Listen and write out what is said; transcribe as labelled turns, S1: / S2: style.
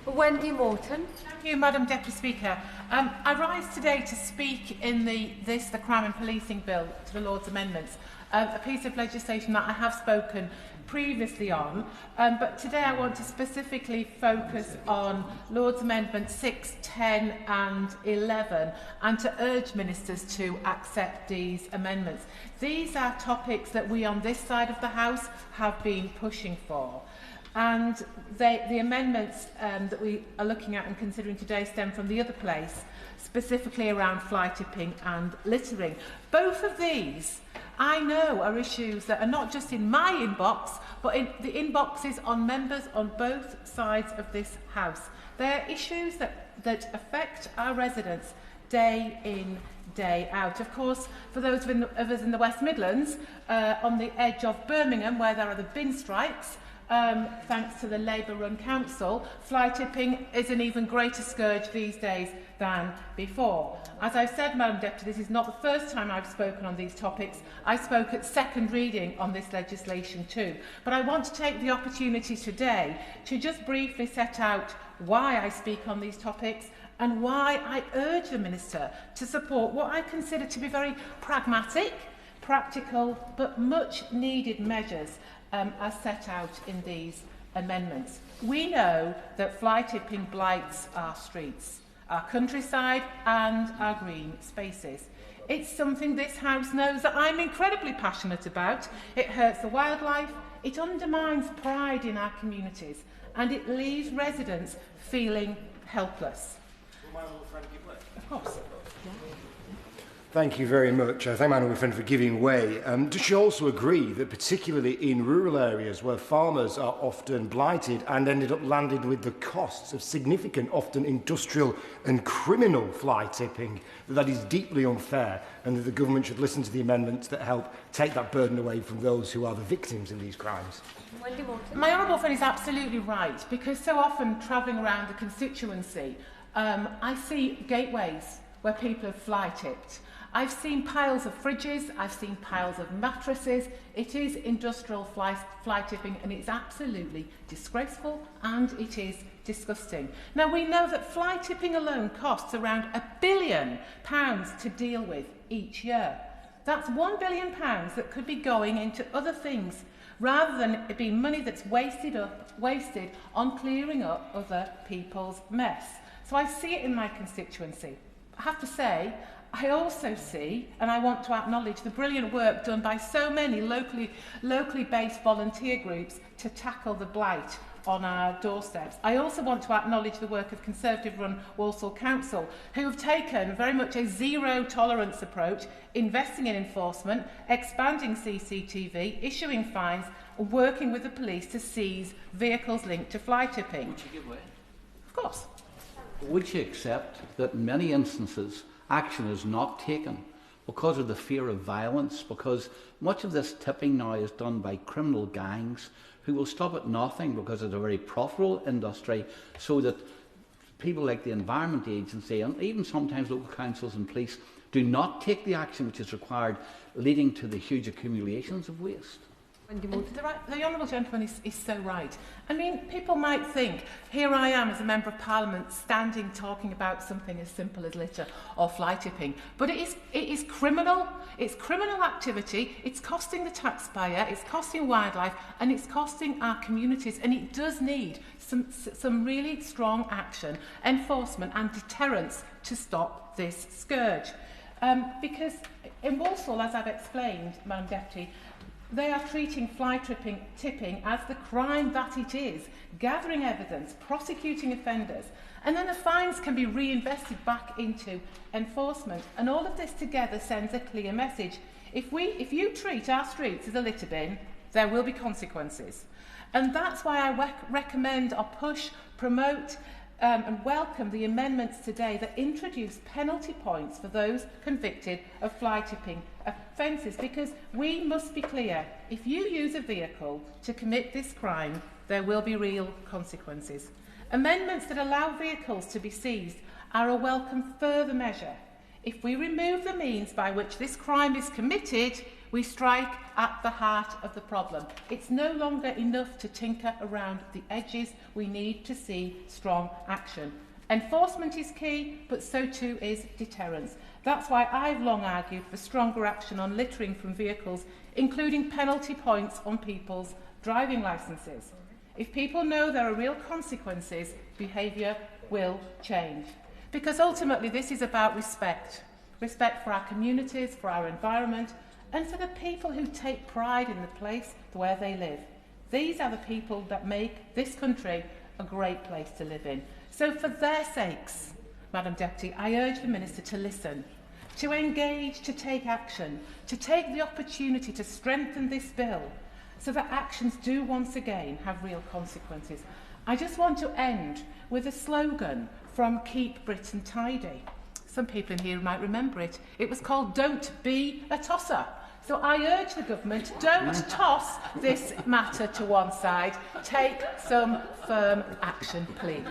S1: Wendy Morton.
S2: Thank you, Madam Deputy Speaker. I rise today to speak in the Crime and Policing Bill to the Lord's Amendments, a piece of legislation that I have spoken previously on, but today I want to specifically focus on Lord's Amendments 6, 10 and 11 and to urge ministers to accept these amendments. These are topics that we on this side of the House have been pushing for. And the amendments that we are looking at and considering today stem from the other place, specifically around fly tipping and littering. Both of these, I know, are issues that are not just in my inbox, but in the inboxes on members on both sides of this House. They're issues that affect our residents day in, day out. Of course, for those of us in the West Midlands, on the edge of Birmingham, where there are the bin strikes, thanks to the Labour-run council, fly tipping is an even greater scourge these days than before. As I've said, Madam Deputy, this is not the first time I've spoken on these topics. I spoke at second reading on this legislation too. But I want to take the opportunity today to just briefly set out why I speak on these topics and why I urge the Minister to support what I consider to be very pragmatic, practical but much needed measures as set out in these amendments. We know that fly tipping blights our streets, our countryside and our green spaces. It's something this House knows that I'm incredibly passionate about. It hurts the wildlife, it undermines pride in our communities and it leaves residents feeling helpless. Of course. Yeah.
S3: Thank you very much. I thank my honourable friend for giving way. Does she also agree that particularly in rural areas where farmers are often blighted and ended up landed with the costs of significant, often industrial and criminal fly tipping, that is deeply unfair and that the government should listen to the amendments that help take that burden away from those who are the victims in these crimes?
S1: Wendy Morton.
S2: My honourable friend is absolutely right, because so often travelling around the constituency, I see gateways where people have fly tipped. I've seen piles of fridges, I've seen piles of mattresses. It is industrial fly tipping and it's absolutely disgraceful and it is disgusting. Now we know that fly tipping alone costs around £1 billion to deal with each year. That's £1 billion that could be going into other things rather than it being money that's wasted on clearing up other people's mess. So I see it in my constituency. I have to say, I also see, and I want to acknowledge, the brilliant work done by so many locally based volunteer groups to tackle the blight on our doorsteps. I also want to acknowledge the work of Conservative-run Walsall Council, who have taken very much a zero-tolerance approach, investing in enforcement, expanding CCTV, issuing fines, and working with the police to seize vehicles linked to fly tipping.
S4: Would you give way?
S2: Of course.
S4: Would you accept that in many instances action is not taken because of the fear of violence, because much of this tipping now is done by criminal gangs who will stop at nothing because it's a very profitable industry, so that people like the Environment Agency and even sometimes local councils and police do not take the action which is required, leading to the huge accumulations of waste?
S2: The Honourable Gentleman is so right. I mean, people might think, here I am as a Member of Parliament standing talking about something as simple as litter or fly tipping. But it is criminal. It's criminal activity. It's costing the taxpayer, it's costing wildlife, and it's costing our communities. And it does need some really strong action, enforcement and deterrence to stop this scourge. Because in Walsall, as I've explained, Madam Deputy, they are treating fly tipping as the crime that it is, gathering evidence, prosecuting offenders, and then the fines can be reinvested back into enforcement. And all of this together sends a clear message. If you treat our streets as a litter bin, there will be consequences. And that's why I recommend or push, promote and welcome the amendments today that introduce penalty points for those convicted of fly tipping offences, because we must be clear, if you use a vehicle to commit this crime, there will be real consequences. Amendments that allow vehicles to be seized are a welcome further measure. If we remove the means by which this crime is committed, we strike at the heart of the problem. It's no longer enough to tinker around the edges. We need to see strong action. Enforcement is key, but so too is deterrence. That's why I've long argued for stronger action on littering from vehicles, including penalty points on people's driving licences. If people know there are real consequences, behaviour will change. Because ultimately this is about respect. Respect for our communities, for our environment, and for the people who take pride in the place where they live. These are the people that make this country a great place to live in. So for their sakes, Madam Deputy, I urge the Minister to listen, to engage, to take action, to take the opportunity to strengthen this bill so that actions do once again have real consequences. I just want to end with a slogan from Keep Britain Tidy. Some people in here might remember it. It was called "Don't be a tosser." So I urge the government, don't toss this matter to one side. Take some firm action, please.